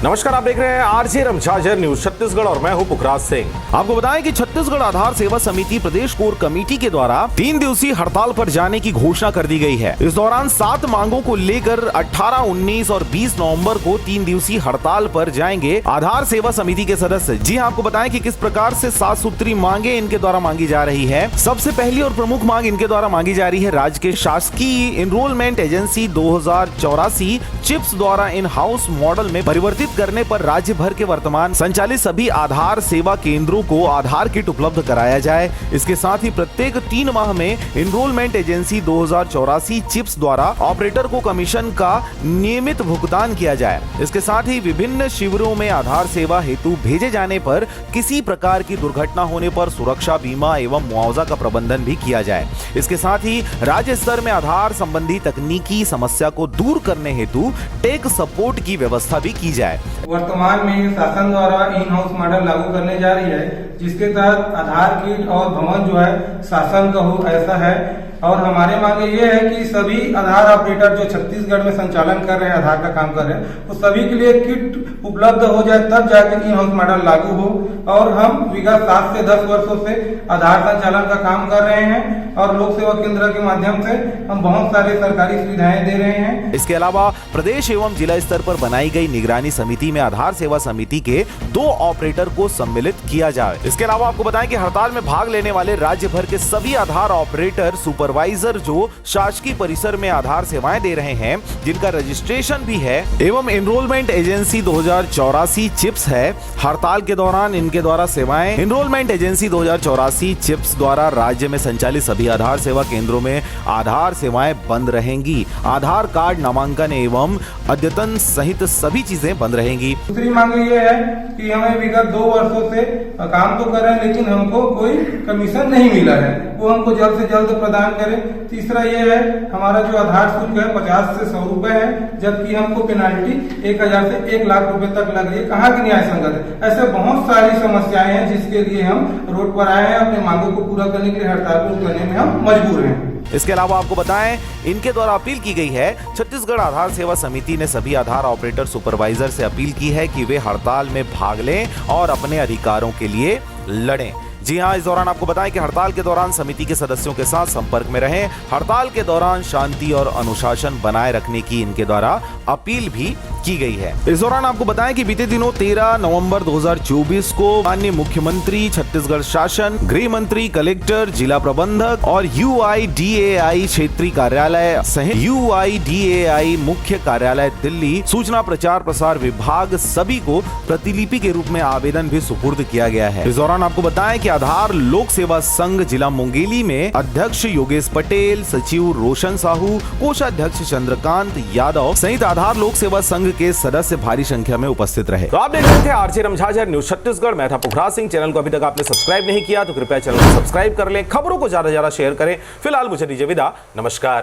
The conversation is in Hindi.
नमस्कार, आप देख रहे हैं आरजे रमझाझर न्यूज छत्तीसगढ़ और मैं हूं पुखराज सिंह। आपको बताएं कि छत्तीसगढ़ आधार सेवा समिति प्रदेश कोर कमेटी के द्वारा 3 दिवसीय हड़ताल पर जाने की घोषणा कर दी गई है। इस दौरान 7 मांगों को लेकर 18, 19 और 20 नवंबर को 3 दिवसीय हड़ताल पर जाएंगे आधार सेवा समिति के सदस्य। जी हां, आपको बताएं कि किस प्रकार से 7 सूत्री मांगे इनके द्वारा मांगी जा रही है। सबसे पहली और प्रमुख मांग इनके द्वारा मांगी जा रही है राज्य के शासकीय एनरोलमेंट एजेंसी 2084 चिप्स द्वारा इन हाउस मॉडल में परिवर्तित करने पर राज्य भर के वर्तमान संचालित सभी आधार सेवा केंद्रों को आधार किट उपलब्ध कराया जाए। इसके साथ ही प्रत्येक 3 माह में एनरोलमेंट एजेंसी 2084 चिप्स द्वारा ऑपरेटर को कमीशन का नियमित भुगतान किया जाए। इसके साथ ही विभिन्न शिविरों में आधार सेवा हेतु भेजे जाने पर किसी प्रकार की दुर्घटना होने पर सुरक्षा बीमा एवं मुआवजा का प्रबंधन भी किया जाए। इसके साथ ही राज्य स्तर में आधार संबंधी तकनीकी समस्या को दूर करने हेतु टेक सपोर्ट की व्यवस्था भी की जाए। वर्तमान में शासन द्वारा इन हाउस मॉडल लागू करने जा रही है, जिसके तहत आधार किट और भवन जो है शासन का हो ऐसा है। और हमारे मांगे ये है कि सभी आधार ऑपरेटर जो छत्तीसगढ़ में संचालन कर रहे हैं, आधार का काम कर रहे हैं, तो सभी के लिए किट उपलब्ध हो जाए, तब जाकर इन हाउस मॉडल लागू हो। और हम विगत 7 से 10 वर्षों से आधार संचालन का काम कर रहे हैं और लोक सेवा केंद्र के माध्यम से हम बहुत सारे सरकारी सुविधाएं दे रहे हैं। इसके अलावा प्रदेश एवं जिला स्तर पर बनाई गई निगरानी समिति में आधार सेवा समिति के 2 ऑपरेटर को सम्मिलित किया जाए। इसके अलावा आपको बताएं कि हड़ताल में भाग लेने वाले राज्य भर के सभी आधार ऑपरेटर सुपरवाइजर जो शासकीय परिसर में आधार सेवाएं दे रहे हैं, जिनका रजिस्ट्रेशन भी है एवं एनरोलमेंट एजेंसी 2084 चिप्स है, हड़ताल के दौरान इनके द्वारा सेवाएं एनरोलमेंट एजेंसी 2084 चिप्स द्वारा राज्य में संचालित सभी आधार सेवा केंद्रों में आधार सेवाएं बंद रहेंगी। आधार कार्ड नामांकन एवं अद्यतन सहित सभी चीजें बंद रहेंगी। दूसरी मांग ये है कि हमें विगत 2 वर्षों से काम तो कर रहे हैं, लेकिन हमको कोई कमीशन नहीं मिला है, वो हमको जल्द से जल्द प्रदान करें। तीसरा ये है, हमारा जो आधार शुल्क है 50 से 100 रुपए है, जबकि हमको पेनाल्टी 1000 से 1 लाख रुपए तक लग रही है। कहाँ की न्याय संगत है? ऐसे बहुत सारी समस्याएं हैं जिसके लिए हम रोड पर आए हैं। अपने मांगों को पूरा करने के लिए हड़ताल पर उतरने में हम मजबूर हैं। इसके अलावा आपको बताएं, इनके द्वारा अपील की गई है। छत्तीसगढ़ आधार सेवा समिति ने सभी आधार ऑपरेटर सुपरवाइजर से अपील की है कि वे हड़ताल में भाग लें और अपने अधिकारों के लिए लड़ें। जी हां, इस दौरान आपको बताएं कि हड़ताल के दौरान समिति के सदस्यों के साथ संपर्क में रहें। हड़ताल के दौरान शांति और अनुशासन बनाए रखने की इनके द्वारा अपील भी की गई है। इस दौरान आपको बताएं कि बीते दिनों 13 नवंबर 2024 को माननीय मुख्यमंत्री, छत्तीसगढ़ शासन, गृह मंत्री, कलेक्टर, जिला प्रबंधक और UIDAI क्षेत्रीय कार्यालय सहित UIDAI मुख्य कार्यालय दिल्ली सूचना प्रचार प्रसार विभाग सभी को प्रतिलिपि के रूप में आवेदन भी सुपुर्द किया गया है। इस दौरान आपको बताएं कि आधार लोक सेवा संघ जिला मुंगेली में अध्यक्ष योगेश पटेल, सचिव रोशन साहू, कोषाध्यक्ष चंद्रकांत यादव सहित आधार लोक सेवा संघ के सदस्य भारी संख्या में उपस्थित रहे। तो आप देख रहे थे आरजे रमझाझर न्यूज छत्तीसगढ़। मैं था पुखराज सिंह। चैनल को अभी तक आपने सब्सक्राइब नहीं किया तो कृपया चैनल को सब्सक्राइब कर लें, खबरों को ज्यादा से ज्यादा शेयर करें। फिलहाल मुझे दीजिए विदा, नमस्कार।